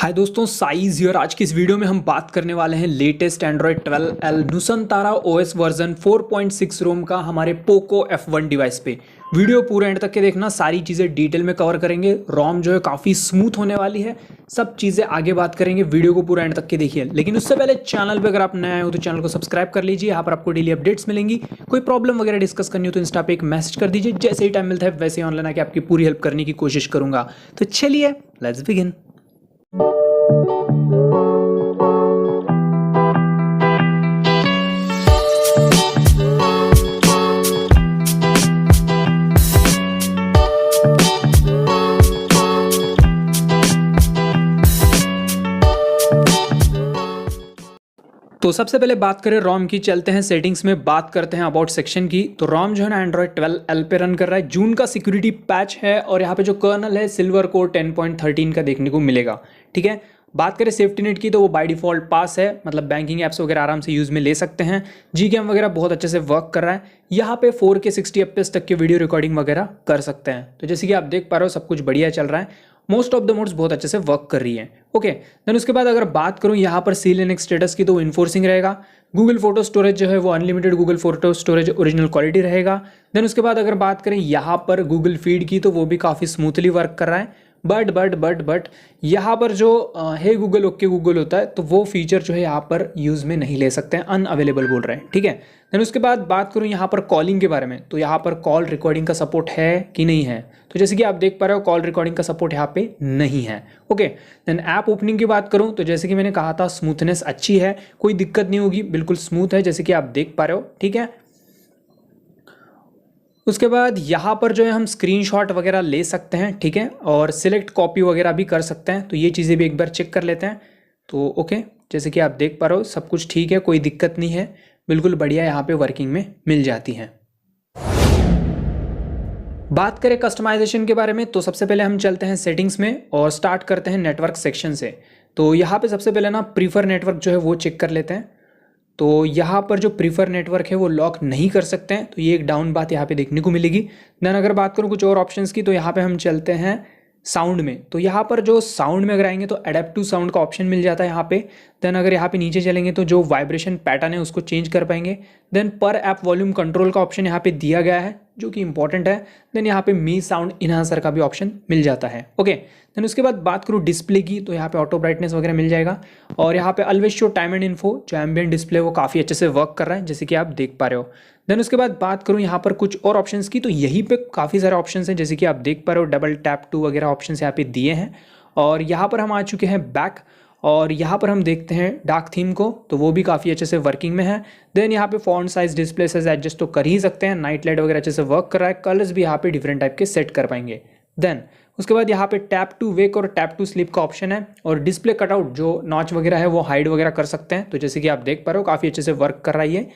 हाय दोस्तों, size here. आज की इस वीडियो में हम बात करने वाले हैं latest Android 12L Nusantara OS version 4.6 रोम का हमारे पोको F1 डिवाइस पे। वीडियो पूरे एंड तक के देखना, सारी चीज़ें डिटेल में कवर करेंगे। रोम जो है काफ़ी स्मूथ होने वाली है, सब चीज़ें आगे बात करेंगे। वीडियो को पूरा एंड तक के देखिए, लेकिन उससे पहले चैनल पर अगर आप नए आए हो तो चैनल को सब्सक्राइब कर लीजिए। यहाँ पर आपको डेली अपडेट्स मिलेंगी। कोई प्रॉब्लम वगैरह डिस्कस करनी हो तो इंस्टा पे एक मैसेज कर दीजिए। जैसे ही टाइम मिलता है वैसे ही ऑनलाइन आके आपकी पूरी हेल्प करने की कोशिश करूंगा। तो चलिए लेट्स बिगिन। तो सबसे पहले बात करें रोम की, चलते हैं सेटिंग्स में, बात करते हैं अबाउट सेक्शन की। तो रोम जो है ना एंड्रॉयड 12L पे रन कर रहा है। जून का सिक्योरिटी पैच है और यहाँ पे जो कर्नल है सिल्वर कोर 10.13 का देखने को मिलेगा। ठीक है, बात करें सेफ्टी नेट की तो वो बाय डिफॉल्ट पास है, मतलब बैंकिंग एप्स वगैरह आराम से यूज़ में ले सकते हैं। जीकेएम वगैरह बहुत अच्छे से वर्क कर रहा है। यहाँ पे 4K 60 FPS तक के वीडियो रिकॉर्डिंग वगैरह कर सकते हैं। तो जैसे कि आप देख पा रहे हो सब कुछ बढ़िया चल रहा है। मोस्ट ऑफ द मोड्स बहुत अच्छे से वर्क कर रही है। ओके, देन उसके बाद अगर बात करूं यहाँ पर सी लिनक्स स्टेटस की तो वो इन्फोर्सिंग रहेगा। गूगल फोटो स्टोरेज जो है वो unlimited Google photo storage original quality रहेगा। देन उसके बाद अगर बात करें यहाँ पर गूगल फीड की तो वो भी काफ़ी स्मूथली वर्क कर रहा है। बट यहाँ पर जो है गूगल ओके गूगल होता है तो वो फीचर जो है यहाँ पर यूज़ में नहीं ले सकते हैं, अनअवेलेबल बोल रहे हैं। ठीक है, देन उसके बाद बात करूँ यहाँ पर कॉलिंग के बारे में, तो यहाँ पर कॉल रिकॉर्डिंग का सपोर्ट है कि नहीं है। तो जैसे कि आप देख पा रहे हो कॉल रिकॉर्डिंग का सपोर्ट यहाँ पे नहीं है। ओके, देन ऐप ओपनिंग की बात करूँ तो जैसे कि मैंने कहा था स्मूथनेस अच्छी है, कोई दिक्कत नहीं होगी, बिल्कुल स्मूथ है जैसे कि आप देख पा रहे हो। ठीक है, उसके बाद यहाँ पर जो है हम स्क्रीनशॉट वगैरह ले सकते हैं। ठीक है, और सिलेक्ट कॉपी वगैरह भी कर सकते हैं। तो ये चीज़ें भी एक बार चेक कर लेते हैं। तो ओके, जैसे कि आप देख पा रहे हो सब कुछ ठीक है, कोई दिक्कत नहीं है, बिल्कुल बढ़िया यहाँ पे वर्किंग में मिल जाती हैं। बात करें कस्टमाइजेशन के बारे में तो सबसे पहले हम चलते हैं सेटिंग्स में और स्टार्ट करते हैं नेटवर्क सेक्शन से। तो यहाँ पे सबसे पहले ना प्रीफर नेटवर्क जो है वो चेक कर लेते हैं। तो यहाँ पर जो प्रीफर नेटवर्क है वो लॉक नहीं कर सकते हैं, तो ये एक डाउन बात यहाँ पे देखने को मिलेगी। देन अगर बात करूँ कुछ और ऑप्शंस की तो यहाँ पे हम चलते हैं साउंड में। तो यहाँ पर जो साउंड में अगर आएंगे तो एडेप्टिव साउंड का ऑप्शन मिल जाता है यहाँ पे। देन अगर यहाँ पे नीचे चलेंगे तो जो वाइब्रेशन पैटर्न है उसको चेंज कर पाएंगे। देन पर ऐप वॉल्यूम कंट्रोल का ऑप्शन यहाँ पे दिया गया है जो कि इंपॉर्टेंट है। देन यहाँ पे मी साउंड इन्हांसर का भी ऑप्शन मिल जाता है। ओके, देन उसके बाद बात करूँ डिस्प्ले की तो यहाँ पे ऑटो ब्राइटनेस वगैरह मिल जाएगा। और यहाँ पे always show time and info, जो एम्बिएंट डिस्प्ले वो काफ़ी अच्छे से वर्क कर रहा है जैसे कि आप देख पा रहे हो। देन उसके बाद बात करूँ यहाँ पर कुछ और ऑप्शंस की तो यहीं पे काफ़ी सारे ऑप्शंस हैं जैसे कि आप देख पा रहे हो। डबल टैप टू वगैरह ऑप्शंस यहाँ पे दिए हैं। और यहाँ पर हम आ चुके हैं बैक, और यहाँ पर हम देखते हैं डार्क थीम को, तो वो भी काफ़ी अच्छे से वर्किंग में है। देन यहाँ पे font size display size adjust तो कर ही सकते हैं। नाइट लाइट वगैरह अच्छे से वर्क कर रहा है। कलर्स भी यहाँ पे डिफरेंट टाइप के सेट कर पाएंगे। देन उसके बाद यहाँ पे टैप टू वेक और टैप टू स्लीप का ऑप्शन है। और डिस्प्ले कटआउट जो नॉच वगैरह है वो हाइड वगैरह कर सकते हैं। तो जैसे कि आप देख पा रहे हो काफ़ी अच्छे से वर्क कर रहा है ये।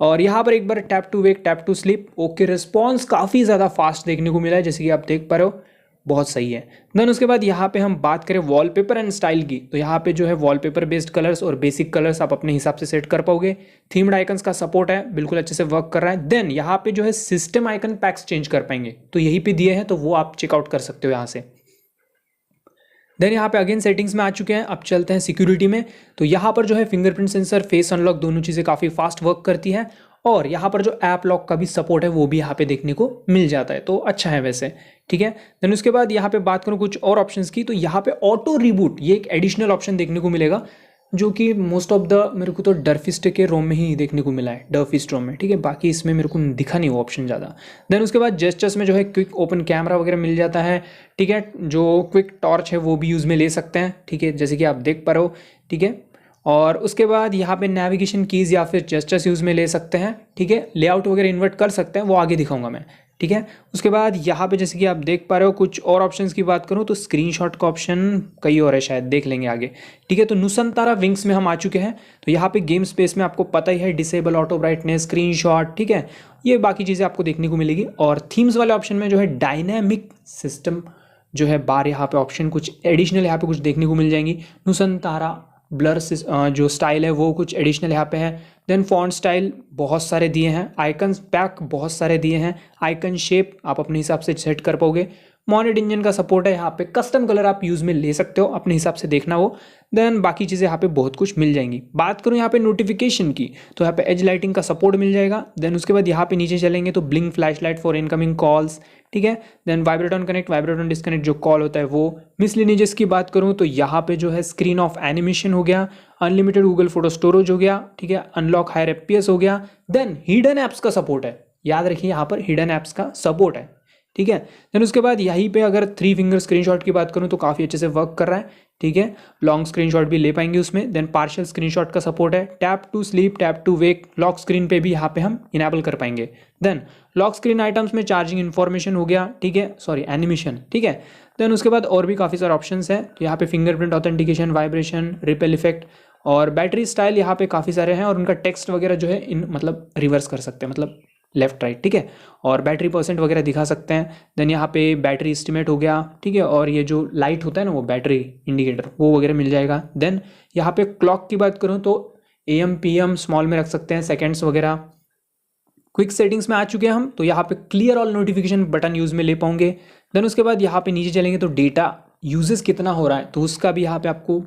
और यहाँ पर एक बार tap to wake tap to sleep, okay, response काफ़ी ज़्यादा फास्ट देखने को मिला है जैसे कि आप देख पा रहे हो, बहुत सही है। देन उसके बाद यहाँ पे हम बात करें वॉलपेपर एंड स्टाइल की तो यहाँ पे जो है वॉलपेपर बेस्ड कलर्स और बेसिक कलर्स आप अपने हिसाब से सेट कर पाओगे। थीम्ड आइकन्स का सपोर्ट है, बिल्कुल अच्छे से वर्क कर रहा है। देन यहाँ पे जो है सिस्टम आइकन पैक्स चेंज कर पाएंगे, तो यहीं पे दिए हैं तो वो आप चेकआउट कर सकते हो यहाँ से। देन यहाँ पे अगेन सेटिंग्स में आ चुके हैं। अब चलते हैं सिक्योरिटी में। तो यहाँ पर जो है फिंगरप्रिंट सेंसर, फेस अनलॉक, दोनों चीज़ें काफ़ी फास्ट वर्क करती है। और यहाँ पर जो ऐप लॉक का भी सपोर्ट है वो भी यहाँ पे देखने को मिल जाता है, तो अच्छा है वैसे। ठीक है, देन उसके बाद यहाँ पे बात करूँ कुछ और ऑप्शंस की तो यहाँ पे ऑटो रिबूट, ये एक एडिशनल ऑप्शन देखने को मिलेगा जो कि मोस्ट ऑफ द मेरे को तो डरफिस्ट के रोम में ही देखने को मिला है, डरफिस्ट रोम में। ठीक है, बाकी इसमें मेरे को दिखा नहीं वो ऑप्शन ज़्यादा। देन उसके बाद जेस्चर्स में जो है क्विक ओपन कैमरा वगैरह मिल जाता है। ठीक है, जो क्विक टॉर्च है वो भी यूज़ में ले सकते हैं। ठीक है, जैसे कि आप देख पा रहे हो। ठीक है, और उसके बाद यहाँ पे नेविगेशन कीज़ या फिर जेस्चर्स यूज़ में ले सकते हैं। ठीक है, लेआउट वगैरह इन्वर्ट कर सकते हैं, वो आगे दिखाऊंगा मैं। ठीक है, उसके बाद यहाँ पे जैसे कि आप देख पा रहे हो कुछ और ऑप्शंस की बात करूँ तो स्क्रीनशॉट का ऑप्शन कई और है, शायद देख लेंगे आगे। ठीक है, तो नुसंतारा विंग्स में हम आ चुके हैं। तो यहाँ पे गेम स्पेस में आपको पता ही है डिसेबल ऑटो ब्राइटनेस, स्क्रीनशॉट, ठीक है, ये बाकी चीज़ें आपको देखने को मिलेगी। और थीम्स वाले ऑप्शन में जो है डायनेमिक सिस्टम जो है बार, यहाँ पे ऑप्शन कुछ एडिशनल यहाँ पे कुछ देखने को मिल जाएंगी। नुसंतारा ब्लर जो स्टाइल है वो कुछ एडिशनल यहाँ पे है। देन फॉन्ट स्टाइल बहुत सारे दिए हैं, आइकन्स पैक बहुत सारे दिए हैं, आइकन शेप आप अपने हिसाब से सेट कर पाओगे। मॉनेट इंजन का सपोर्ट है यहाँ पे, कस्टम कलर आप यूज़ में ले सकते हो अपने हिसाब से देखना वो, देन बाकी चीज़ें यहाँ पे बहुत कुछ मिल जाएंगी। बात करूँ यहाँ पे नोटिफिकेशन की, तो यहाँ पे एज लाइटिंग का सपोर्ट मिल जाएगा। देन उसके बाद यहाँ पे नीचे चलेंगे तो blink flash light for incoming calls, ठीक है। Then vibrate on connect, vibrate on disconnect जो कॉल होता है वो। मिसलिनियस की बात करूँ तो यहाँ पे जो है स्क्रीन ऑफ एनिमेशन हो गया, अनलिमिटेड गूगल फोटो स्टोरेज हो गया, ठीक है, अनलॉक हायर एफपीएस हो गया। देन हिडन ऐप्स का सपोर्ट है, याद रखिए यहाँ पर हिडन ऐप्स का सपोर्ट है, ठीक है। देन उसके बाद यहीं पे अगर 3 फिंगर स्क्रीनशॉट की बात करूँ तो काफ़ी अच्छे से वर्क कर रहा है, ठीक है। लॉन्ग स्क्रीनशॉट भी ले पाएंगे उसमें। देन पार्शियल स्क्रीनशॉट का सपोर्ट है, tap to sleep, tap to wake, lock screen पे भी यहाँ पे हम इनेबल कर पाएंगे। देन लॉक स्क्रीन आइटम्स में चार्जिंग इन्फॉर्मेशन हो गया, ठीक है, सॉरी एनिमेशन, ठीक है। देन उसके बाद और भी काफ़ी सारे ऑप्शंस हैं, तो यहाँ पे fingerprint authentication, vibration, repel effect और बैटरी स्टाइल यहाँ पे काफ़ी सारे हैं, और उनका टेक्स्ट वगैरह जो है इन मतलब रिवर्स कर सकते हैं, मतलब लेफ्ट राइट, ठीक है। और बैटरी परसेंट वगैरह दिखा सकते हैं। देन यहाँ पे बैटरी एस्टिमेट हो गया, ठीक है, और ये जो लाइट होता है ना वो बैटरी इंडिकेटर वो वगैरह मिल जाएगा। देन यहाँ पे क्लॉक की बात करूँ तो AM PM स्मॉल में रख सकते हैं, सेकेंड्स वगैरह। क्विक सेटिंग्स में आ चुके हैं हम, तो यहाँ पे clear all notification button use में ले पाओगे। देन उसके बाद यहाँ पे नीचे चलेंगे तो डेटा यूजेस कितना हो रहा है तो उसका भी यहाँ पे आपको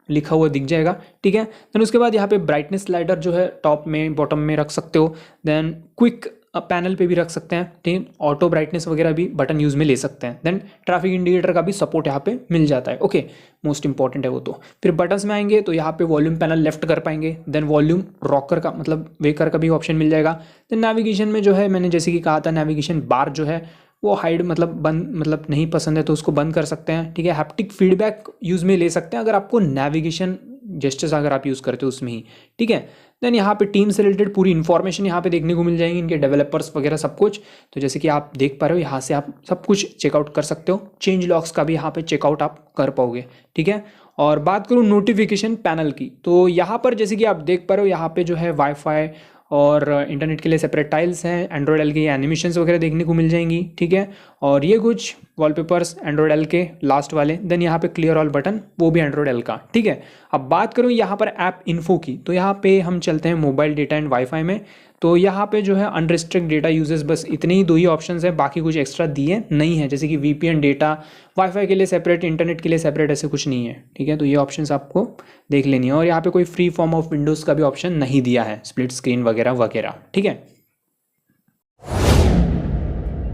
लिखा हुआ दिख जाएगा, ठीक है। देन उसके बाद यहाँ पे ब्राइटनेस स्लाइडर जो है टॉप में बॉटम में रख सकते हो। देन क्विक पैनल पे भी रख सकते हैं, ठीक है। ऑटो ब्राइटनेस वगैरह भी बटन यूज़ में ले सकते हैं। देन ट्रैफिक इंडिकेटर का भी सपोर्ट यहाँ पे मिल जाता है, ओके, मोस्ट इंपॉर्टेंट है वो। तो फिर बटन्स में आएंगे तो यहाँ पे वॉल्यूम पैनल लेफ्ट कर पाएंगे। देन वॉल्यूम रॉकर का मतलब वेकर का भी ऑप्शन मिल जाएगा। देन नेविगेशन में जो है मैंने जैसे कि कहा था नेविगेशन बार जो है वो हाइड मतलब बंद मतलब नहीं पसंद है तो उसको बंद कर सकते हैं, ठीक है। हैप्टिक फीडबैक यूज़ में ले सकते हैं अगर आपको नेविगेशन जेस्चर्स अगर आप यूज़ करते हो उसमें ही, ठीक है। देन यहाँ पे टीम से रिलेटेड पूरी इन्फॉर्मेशन यहाँ पे देखने को मिल जाएगी, इनके डेवलपर्स वगैरह सब कुछ। तो जैसे कि आप देख पा रहे हो यहाँ से आप सब कुछ चेकआउट कर सकते हो। चेंज लॉग्स का भी यहाँ पे चेकआउट आप कर पाओगे, ठीक है। और बात करूँ नोटिफिकेशन पैनल की, तो यहाँ पर जैसे कि आप देख पा रहे हो यहाँ पे जो है वाईफाई और इंटरनेट के लिए सेपरेट टाइल्स हैं, एंड्रॉयड एल के एनिमेशंस वगैरह देखने को मिल जाएंगी, ठीक है। और ये कुछ वॉलपेपर्स एंड्रॉयड एल के लास्ट वाले। देन यहाँ पे क्लियर ऑल बटन वो भी एंड्रॉयड एल का, ठीक है। अब बात करूँ यहाँ पर ऐप इन्फो की, तो यहाँ पे हम चलते हैं मोबाइल डेटा एंड वाईफाई में। तो यहाँ पे जो है अनरिस्ट्रिक्ट डेटा यूजेस, बस इतने ही 2 ही ऑप्शंस हैं, बाकी कुछ एक्स्ट्रा दिए नहीं है, जैसे कि VPN डेटा, वाईफाई के लिए सेपरेट, इंटरनेट के लिए सेपरेट, ऐसे कुछ नहीं है, ठीक है। तो ये ऑप्शंस आपको देख लेनी है। और यहाँ पे कोई फ्री फॉर्म ऑफ विंडोज़ का भी ऑप्शन नहीं दिया है, स्प्लिट स्क्रीन वगैरह वगैरह, ठीक है।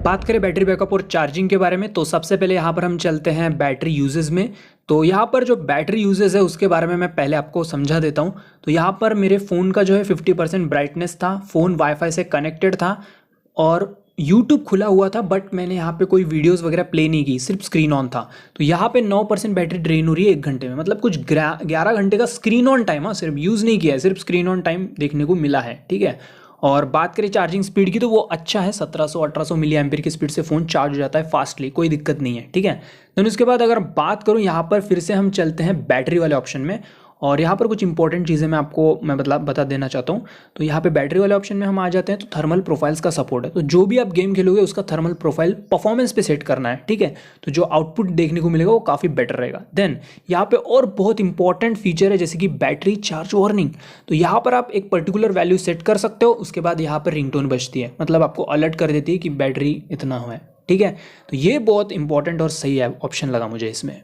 बात करें बैटरी बैकअप और चार्जिंग के बारे में, तो सबसे पहले यहाँ पर हम चलते हैं बैटरी यूजेस में। तो यहाँ पर जो बैटरी यूजेस है उसके बारे में मैं पहले आपको समझा देता हूँ। तो यहाँ पर मेरे फ़ोन का जो है 50% ब्राइटनेस था, फ़ोन वाईफाई से कनेक्टेड था और यूट्यूब खुला हुआ था, बट मैंने यहाँ पे कोई वीडियोस वगैरह प्ले नहीं की, सिर्फ स्क्रीन ऑन था। तो यहाँ पे 9% बैटरी ड्रेन हो रही है 1 घंटे में, मतलब कुछ 11 घंटे का स्क्रीन ऑन टाइम, हाँ, सिर्फ यूज़ नहीं किया है, सिर्फ स्क्रीन ऑन टाइम देखने को मिला है, ठीक है। और बात करें चार्जिंग स्पीड की तो वो अच्छा है, 1700-1800 मिली एम्पीयर की स्पीड से फ़ोन चार्ज हो जाता है फास्टली, कोई दिक्कत नहीं है, ठीक है। देन उसके बाद अगर बात करूँ यहाँ पर फिर से हम चलते हैं बैटरी वाले ऑप्शन में, और यहाँ पर कुछ इंपॉर्टेंट चीज़ें मैं बता देना चाहता हूँ। तो यहाँ पे बैटरी वाले ऑप्शन में हम आ जाते हैं, तो थर्मल प्रोफाइल्स का सपोर्ट है। तो जो भी आप गेम खेलोगे उसका थर्मल प्रोफाइल परफॉर्मेंस पे सेट करना है, ठीक है। तो जो आउटपुट देखने को मिलेगा वो काफ़ी बेटर रहेगा। देन यहाँ पे और बहुत इंपॉर्टेंट फीचर है जैसे कि बैटरी चार्ज वार्निंग। तो यहाँ पर आप एक पर्टिकुलर वैल्यू सेट कर सकते हो, उसके बाद यहाँ पर रिंगटोन बजती है, मतलब आपको अलर्ट कर देती है कि बैटरी इतना हुआ है, ठीक है। तो ये बहुत इंपॉर्टेंट और सही है ऑप्शन लगा मुझे इसमें।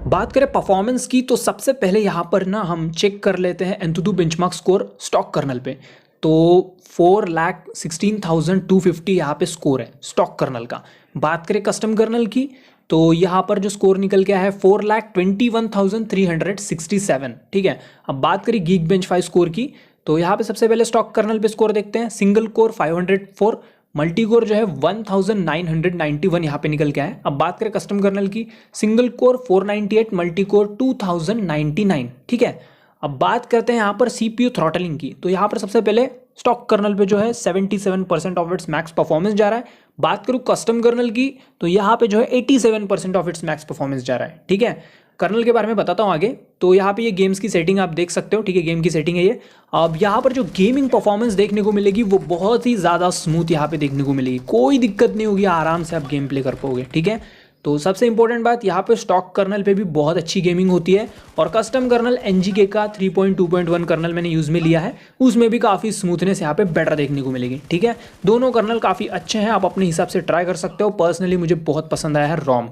बात करें परफॉर्मेंस की, तो सबसे पहले यहाँ पर ना हम चेक कर लेते हैं एंथुदू बेंचमार्क स्कोर स्टॉक कर्नल पे। तो 4,16,250 यहाँ पे स्कोर है स्टॉक कर्नल का। बात करें कस्टम कर्नल की, तो यहाँ पर जो स्कोर निकल के आया है 4,21,367, ठीक है। अब बात करें गीक बेंच 5 स्कोर की, तो यहाँ पे सबसे पहले स्टॉक कर्नल पे स्कोर देखते हैं। सिंगल कोर 504, मल्टी कोर जो है 1991 यहाँ पे निकल के आए। अब बात करें कस्टम कर्नल की, सिंगल कोर 498, मल्टी कोर 2099, ठीक है। अब बात करते हैं यहाँ पर CPU थ्रॉटलिंग की, तो यहाँ पर सबसे पहले स्टॉक कर्नल पे जो है 77% ऑफ इट्स मैक्स परफॉर्मेंस जा रहा है। बात करूँ कस्टम कर्नल की, तो यहाँ पे जो है 87% ऑफ इट्स मैक्स परफॉर्मेंस जा रहा है, ठीक है। कर्नल के बारे में बताता हूँ आगे। तो यहाँ पे ये गेम्स की सेटिंग आप देख सकते हो, ठीक है, गेम की सेटिंग है ये। अब यहाँ पर जो गेमिंग परफॉर्मेंस देखने को मिलेगी वो बहुत ही ज़्यादा स्मूथ यहाँ पे देखने को मिलेगी, कोई दिक्कत नहीं होगी, आराम से आप गेम प्ले कर पाओगे, ठीक है। तो सबसे इंपॉर्टेंट बात यहाँ पे स्टॉक कर्नल पे भी बहुत अच्छी गेमिंग होती है और कस्टम कर्नल NGK का 3.2.1 कर्नल मैंने यूज़ में लिया है, उसमें भी काफ़ी स्मूथनेस यहाँ पे बेटर देखने को मिलेगी। ठीक है, दोनों कर्नल काफ़ी अच्छे हैं, आप अपने हिसाब से ट्राई कर सकते हो। पर्सनली मुझे बहुत पसंद आया है रोम,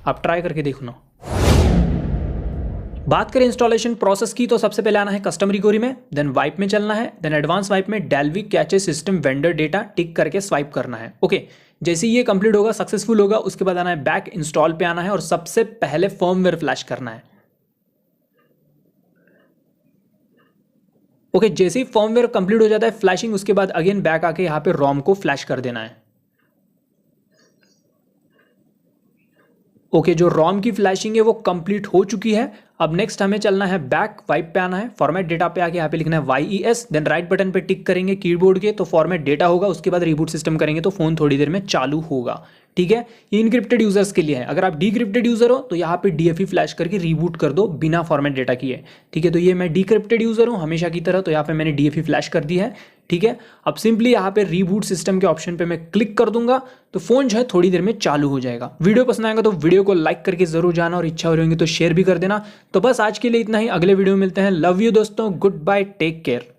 आप ट्राई करके देखना। बात करें इंस्टॉलेशन प्रोसेस की तो सबसे पहले आना है कस्टम रिकवरी में, देन वाइप में चलना है, देन एडवांस वाइप में Dalvik cache system vendor data टिक करके स्वाइप करना है। ओके, जैसे ही ये कंप्लीट होगा, सक्सेसफुल होगा, उसके बाद आना है बैक इंस्टॉल पे आना है और सबसे पहले फर्मवेयर फ्लैश करना है। ओके, जैसे ही फर्मवेयर कंप्लीट हो जाता है फ्लैशिंग, उसके बाद अगेन बैक आके यहाँ पे रोम को फ्लैश कर देना है। ओके, जो रोम की फ्लैशिंग है वो कंप्लीट हो चुकी है। अब नेक्स्ट हमें चलना है बैक वाइप पे आना है, फॉर्मेट डेटा पे आके यहाँ पे लिखना है YES, देन राइट बटन पे टिक करेंगे कीबोर्ड के तो फॉर्मेट डेटा होगा, उसके बाद रिबूट सिस्टम करेंगे तो फोन थोड़ी देर में चालू होगा। ठीक है, ये इनक्रिप्टेड यूजर्स के लिए है। अगर आप डिक्रिप्टेड यूजर हो तो यहाँ पे DFE फ्लैश करके रीबूट कर दो बिना फॉर्मेट डेटा किए। ठीक है, तो ये मैं डिक्रिप्टेड यूजर हूँ हमेशा की तरह, तो यहाँ पे मैंने DFE फ्लैश कर दी है। ठीक है, अब सिंपली यहाँ पे रीबूट सिस्टम के ऑप्शन पे मैं क्लिक कर दूंगा तो फोन जो है थोड़ी देर में चालू हो जाएगा। वीडियो पसंद आएगा तो वीडियो को लाइक करके जरूर जाना और इच्छा हो रही होगी तो शेयर भी कर देना। तो बस आज के लिए इतना ही, अगले वीडियो में मिलते हैं। लव यू दोस्तों, गुड बाय, टेक केयर।